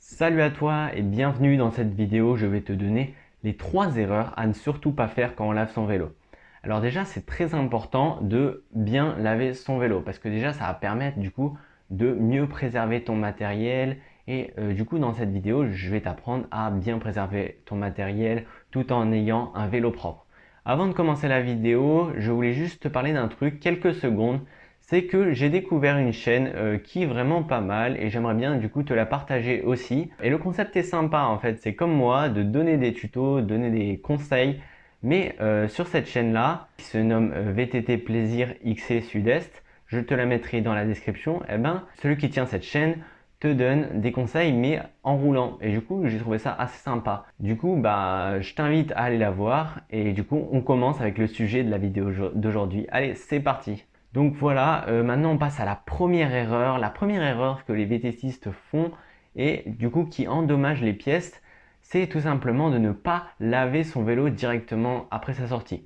Salut à toi et bienvenue dans cette vidéo. Je vais te donner les 3 erreurs à ne surtout pas faire quand on lave son vélo. Alors déjà, c'est très important de bien laver son vélo parce que déjà, ça va permettre du coup de mieux préserver ton matériel et du coup, dans cette vidéo, je vais t'apprendre à bien préserver ton matériel tout en ayant un vélo propre. Avant de commencer la vidéo, je voulais juste te parler d'un truc, quelques secondes. C'est que j'ai découvert une chaîne qui est vraiment pas mal et j'aimerais bien du coup te la partager aussi. Et le concept est sympa en fait, c'est comme moi de donner des tutos, donner des conseils, mais sur cette chaîne-là, qui se nomme VTT Plaisir XC Sud-Est, je te la mettrai dans la description, et ben celui qui tient cette chaîne te donne des conseils mais en roulant et du coup j'ai trouvé ça assez sympa. Du coup bah je t'invite à aller la voir et du coup on commence avec le sujet de la vidéo d'aujourd'hui. Allez, c'est parti. Donc voilà, maintenant on passe à la première erreur. La première erreur que les VTTistes font et du coup qui endommage les pièces, c'est tout simplement de ne pas laver son vélo directement après sa sortie.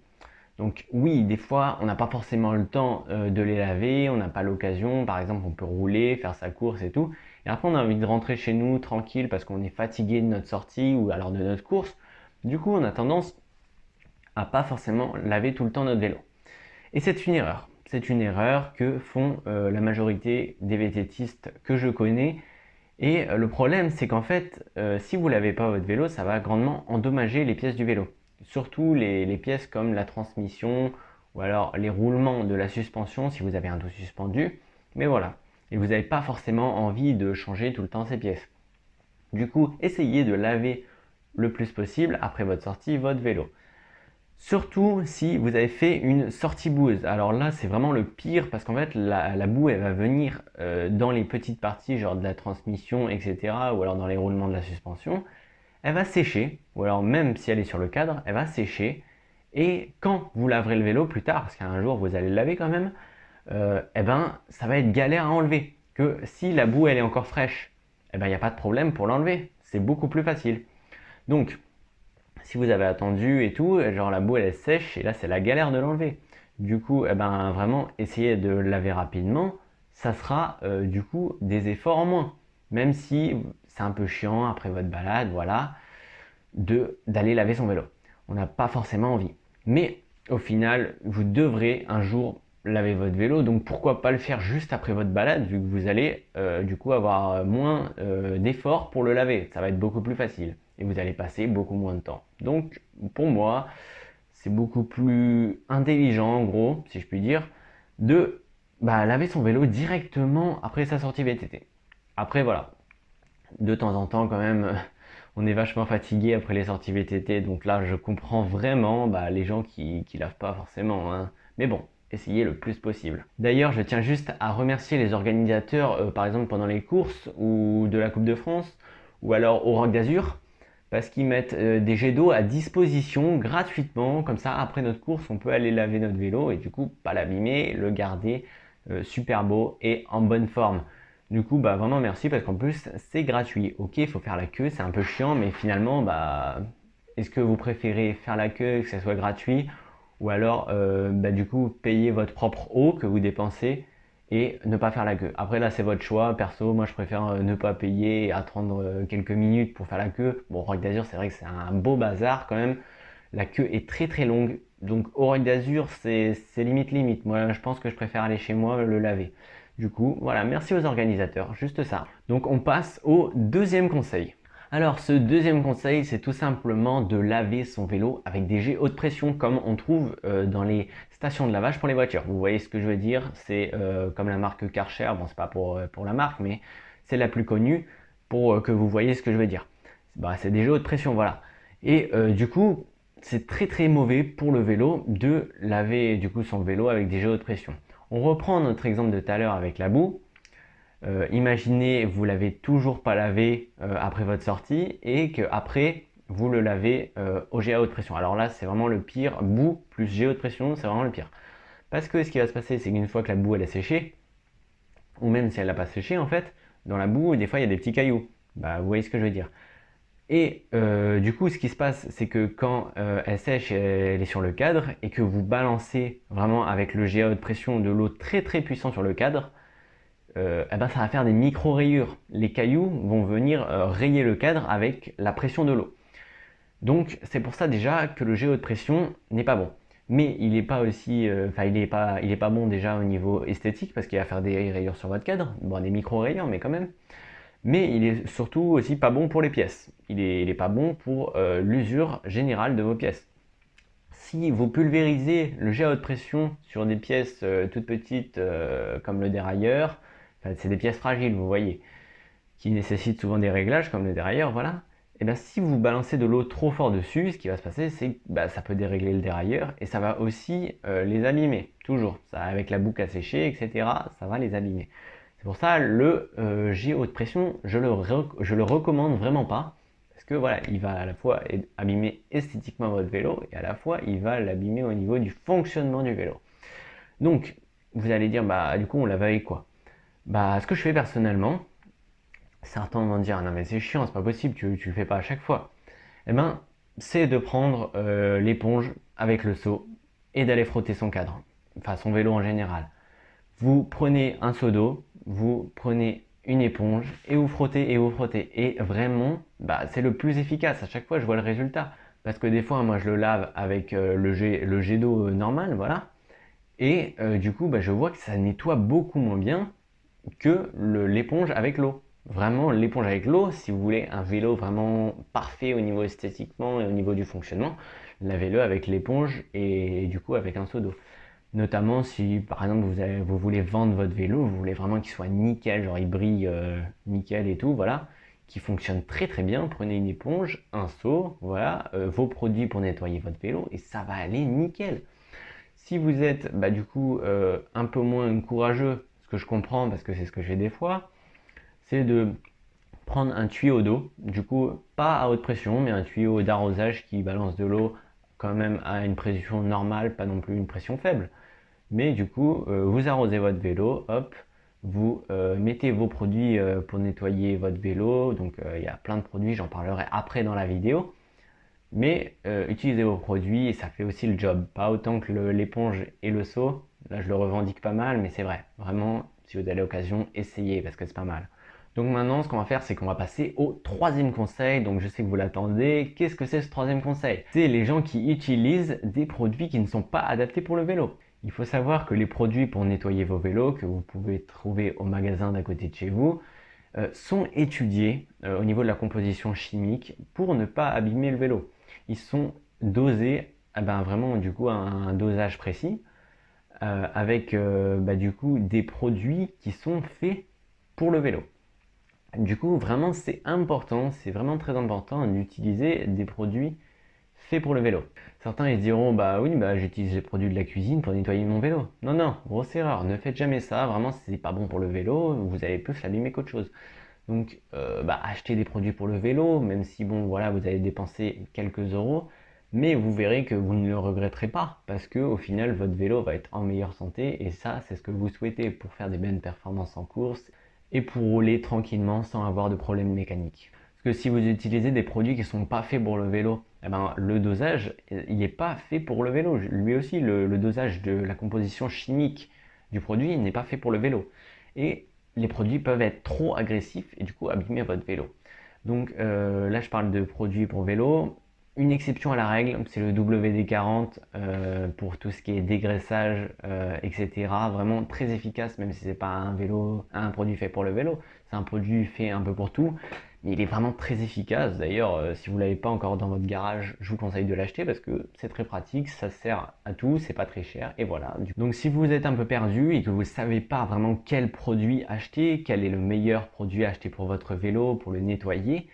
Donc oui, des fois on n'a pas forcément le temps de les laver, on n'a pas l'occasion, par exemple on peut rouler, faire sa course et tout. Et après on a envie de rentrer chez nous tranquille parce qu'on est fatigué de notre sortie ou alors de notre course. Du coup on a tendance à pas forcément laver tout le temps notre vélo. Et c'est une erreur. C'est une erreur que font la majorité des VTTistes que je connais. Et le problème, c'est qu'en fait, si vous ne lavez pas votre vélo, ça va grandement endommager les pièces du vélo. Surtout les pièces comme la transmission ou alors les roulements de la suspension si vous avez un dos suspendu. Mais voilà. Et vous n'avez pas forcément envie de changer tout le temps ces pièces. Du coup, essayez de laver le plus possible après votre sortie votre vélo. Surtout si vous avez fait une sortie boueuse. Alors là, c'est vraiment le pire parce qu'en fait, la boue, elle va venir dans les petites parties, genre de la transmission, etc. Ou alors dans les roulements de la suspension. Elle va sécher, ou alors même si elle est sur le cadre, elle va sécher. Et quand vous laverez le vélo plus tard, parce qu'un jour vous allez le laver quand même, eh ben, ça va être galère à enlever. Que si la boue, elle est encore fraîche, eh ben, il n'y a pas de problème pour l'enlever. C'est beaucoup plus facile. Donc, si vous avez attendu et tout, genre la boue elle est sèche et là c'est la galère de l'enlever. Du coup, eh ben, vraiment essayez de laver rapidement, ça sera du coup des efforts en moins. Même si c'est un peu chiant après votre balade, voilà, d'aller laver son vélo. On n'a pas forcément envie. Mais au final, vous devrez un jour laver votre vélo, donc pourquoi pas le faire juste après votre balade, vu que vous allez du coup avoir moins d'efforts pour le laver. Ça va être beaucoup plus facile et vous allez passer beaucoup moins de temps. Donc pour moi, c'est beaucoup plus intelligent en gros, si je puis dire, de laver son vélo directement après sa sortie VTT. Après voilà, de temps en temps quand même, on est vachement fatigué après les sorties VTT, donc là je comprends vraiment les gens qui lavent pas forcément, hein. Mais bon, essayez le plus possible. D'ailleurs, je tiens juste à remercier les organisateurs, par exemple pendant les courses ou de la Coupe de France, ou alors au Roc d'Azur, parce qu'ils mettent des jets d'eau à disposition gratuitement, comme ça après notre course on peut aller laver notre vélo et du coup pas l'abîmer, le garder super beau et en bonne forme. Du coup, vraiment merci parce qu'en plus c'est gratuit. Ok, il faut faire la queue, c'est un peu chiant, mais finalement, est-ce que vous préférez faire la queue, que ça soit gratuit, ou alors du coup payer votre propre eau que vous dépensez et ne pas faire la queue. Après là c'est votre choix, perso moi je préfère ne pas payer et attendre quelques minutes pour faire la queue. Bon, Roc d'Azur c'est vrai que c'est un beau bazar quand même, la queue est très très longue, donc au Roc d'Azur c'est limite. Moi je pense que je préfère aller chez moi le laver. Du coup voilà, merci aux organisateurs, juste ça. Donc on passe au deuxième conseil. Alors ce deuxième conseil, c'est tout simplement de laver son vélo avec des jets haute pression comme on trouve dans les stations de lavage pour les voitures. Vous voyez ce que je veux dire? C'est comme la marque Karcher, bon c'est pas pour la marque, mais c'est la plus connue pour que vous voyez ce que je veux dire. C'est des jets haute pression, voilà. Et du coup, c'est très très mauvais pour le vélo de laver du coup son vélo avec des jets haute pression. On reprend notre exemple de tout à l'heure avec la boue. Imaginez, vous l'avez toujours pas lavé après votre sortie et que après vous le lavez au jet à haute pression. Alors là, c'est vraiment le pire. Boue plus jet haute pression, c'est vraiment le pire. Parce que ce qui va se passer, c'est qu'une fois que la boue elle a séché, ou même si elle n'a pas séché en fait, dans la boue, des fois il y a des petits cailloux. Vous voyez ce que je veux dire. Et du coup, ce qui se passe, c'est que quand elle sèche, elle est sur le cadre et que vous balancez vraiment avec le jet à haute pression de l'eau très très puissant sur le cadre, ça va faire des micro-rayures. Les cailloux vont venir rayer le cadre avec la pression de l'eau. Donc c'est pour ça déjà que le jet haute pression n'est pas bon. Mais il n'est pas aussi, il est pas bon déjà au niveau esthétique parce qu'il va faire des rayures sur votre cadre, bon des micro-rayures mais quand même. Mais il est surtout aussi pas bon pour les pièces. Il est pas bon pour l'usure générale de vos pièces. Si vous pulvérisez le jet à haute pression sur des pièces toutes petites comme le dérailleur, c'est des pièces fragiles, vous voyez, qui nécessitent souvent des réglages comme le dérailleur, voilà. Et bien si vous balancez de l'eau trop fort dessus, ce qui va se passer, c'est que ça peut dérégler le dérailleur et ça va aussi les abîmer, toujours. Ça, avec la boucle à sécher, etc., ça va les abîmer. C'est pour ça le jet haute pression, je le recommande vraiment pas. Parce que voilà, il va à la fois abîmer esthétiquement votre vélo et à la fois il va l'abîmer au niveau du fonctionnement du vélo. Donc vous allez dire, du coup on lave avec quoi? Ce que je fais personnellement, certains vont dire non mais c'est chiant, c'est pas possible, tu le fais pas à chaque fois. Eh ben c'est de prendre l'éponge avec le seau et d'aller frotter son cadre, enfin son vélo en général. Vous prenez un seau d'eau, vous prenez une éponge et vous frottez et vous frottez. Et vraiment, c'est le plus efficace. À chaque fois, je vois le résultat. Parce que des fois, moi, je le lave avec le jet d'eau normal, voilà. Et du coup, je vois que ça nettoie beaucoup moins bien que l'éponge avec l'eau. Vraiment, l'éponge avec l'eau, si vous voulez un vélo vraiment parfait au niveau esthétiquement et au niveau du fonctionnement, lavez-le avec l'éponge et du coup avec un seau d'eau. Notamment si par exemple vous voulez vendre votre vélo, vous voulez vraiment qu'il soit nickel, genre il brille nickel et tout, voilà, qui fonctionne très très bien, prenez une éponge, un seau, voilà, vos produits pour nettoyer votre vélo et ça va aller nickel. Si vous êtes du coup un peu moins courageux, ce que je comprends parce que c'est ce que je fais des fois, c'est de prendre un tuyau d'eau, du coup pas à haute pression, mais un tuyau d'arrosage qui balance de l'eau quand même à une pression normale, pas non plus une pression faible. Mais du coup, vous arrosez votre vélo, hop, vous mettez vos produits pour nettoyer votre vélo. Donc il y a plein de produits, j'en parlerai après dans la vidéo. Mais utilisez vos produits et ça fait aussi le job. Pas autant que l'éponge et le seau. Là, je le revendique pas mal, mais c'est vrai. Vraiment, si vous avez l'occasion, essayez parce que c'est pas mal. Donc maintenant, ce qu'on va faire, c'est qu'on va passer au troisième conseil. Donc je sais que vous l'attendez. Qu'est-ce que c'est ce troisième conseil? C'est les gens qui utilisent des produits qui ne sont pas adaptés pour le vélo. Il faut savoir que les produits pour nettoyer vos vélos, que vous pouvez trouver au magasin d'à côté de chez vous, sont étudiés au niveau de la composition chimique pour ne pas abîmer le vélo. Ils sont dosés vraiment du coup à un dosage précis avec du coup des produits qui sont faits pour le vélo. Du coup vraiment c'est important, c'est vraiment très important d'utiliser des produits faits pour le vélo. Certains ils se diront oui j'utilise les produits de la cuisine pour nettoyer mon vélo. Non non, grosse erreur, ne faites jamais ça, vraiment c'est pas bon pour le vélo, vous allez plus l'abîmer qu'autre chose. Donc achetez des produits pour le vélo, même si vous allez dépenser quelques euros, mais vous verrez que vous ne le regretterez pas parce que au final votre vélo va être en meilleure santé et ça c'est ce que vous souhaitez pour faire des bonnes performances en course et pour rouler tranquillement sans avoir de problèmes mécaniques. Parce que si vous utilisez des produits qui ne sont pas faits pour le vélo, le dosage il n'est pas fait pour le vélo. Lui aussi le dosage de la composition chimique du produit n'est pas fait pour le vélo. Et les produits peuvent être trop agressifs et du coup abîmer votre vélo. Donc là je parle de produits pour vélo. Une exception à la règle, c'est le WD-40 pour tout ce qui est dégraissage, etc. Vraiment très efficace, même si c'est pas un produit fait pour le vélo. C'est un produit fait un peu pour tout. Mais il est vraiment très efficace. D'ailleurs, si vous ne l'avez pas encore dans votre garage, je vous conseille de l'acheter parce que c'est très pratique, ça sert à tout, c'est pas très cher et voilà. Donc si vous êtes un peu perdu et que vous ne savez pas vraiment quel produit acheter, quel est le meilleur produit à acheter pour votre vélo, pour le nettoyer,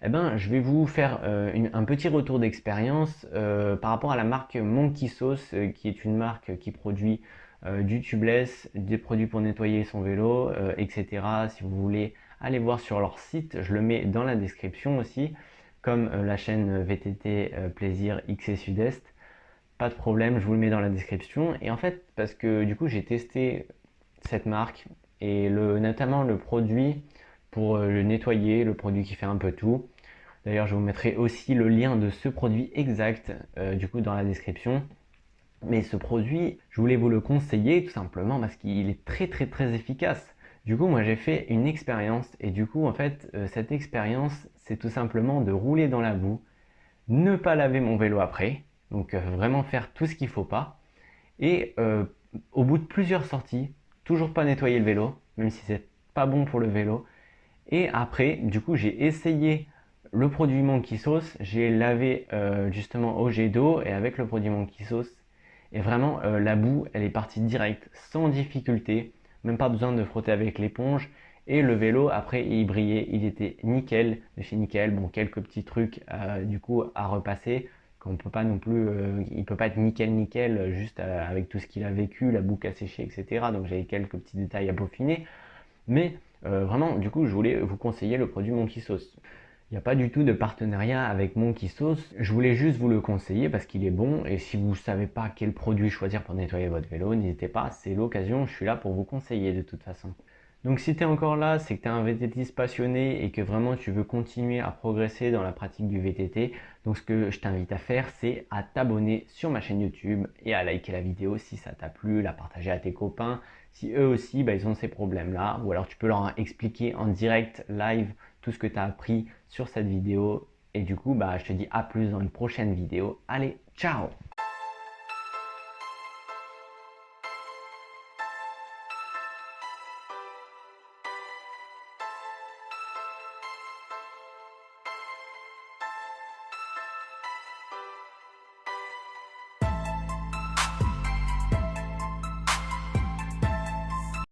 je vais vous faire un petit retour d'expérience par rapport à la marque Monkey Sauce, qui est une marque qui produit du tubeless, des produits pour nettoyer son vélo, etc. Si vous voulez aller voir sur leur site, je le mets dans la description aussi, comme la chaîne VTT Plaisir X et Sud-Est. Pas de problème, je vous le mets dans la description. Et en fait, parce que du coup j'ai testé cette marque et notamment le produit pour le nettoyer, le produit qui fait un peu tout. D'ailleurs, je vous mettrai aussi le lien de ce produit exact du coup dans la description. Mais ce produit, je voulais vous le conseiller tout simplement parce qu'il est très très très efficace. Du coup, moi j'ai fait une expérience et du coup, en fait, cette expérience, c'est tout simplement de rouler dans la boue, ne pas laver mon vélo après, donc vraiment faire tout ce qu'il faut pas. Et au bout de plusieurs sorties, toujours pas nettoyer le vélo, même si c'est pas bon pour le vélo. Et après, du coup, j'ai essayé le produit Monkey Sauce. J'ai lavé justement au jet d'eau et avec le produit Monkey Sauce. Et vraiment, la boue, elle est partie direct, sans difficulté. Même pas besoin de frotter avec l'éponge. Et le vélo, après, il brillait. Il était nickel, de chez nickel. Bon, quelques petits trucs du coup à repasser. Qu'on peut pas non plus, il peut pas être nickel juste avec tout ce qu'il a vécu, la boue qui a séché, etc. Donc j'avais quelques petits détails à peaufiner. Mais vraiment, du coup, je voulais vous conseiller le produit Monkey Sauce. Il n'y a pas du tout de partenariat avec Monkey Sauce. Je voulais juste vous le conseiller parce qu'il est bon. Et si vous ne savez pas quel produit choisir pour nettoyer votre vélo, n'hésitez pas, c'est l'occasion. Je suis là pour vous conseiller de toute façon. Donc si tu es encore là, c'est que tu es un VTTiste passionné et que vraiment tu veux continuer à progresser dans la pratique du VTT. Donc ce que je t'invite à faire, c'est à t'abonner sur ma chaîne YouTube et à liker la vidéo si ça t'a plu, la partager à tes copains. Si eux aussi, ils ont ces problèmes-là. Ou alors tu peux leur expliquer en direct, live, tout ce que tu as appris sur cette vidéo. Et du coup, je te dis à plus dans une prochaine vidéo. Allez, ciao!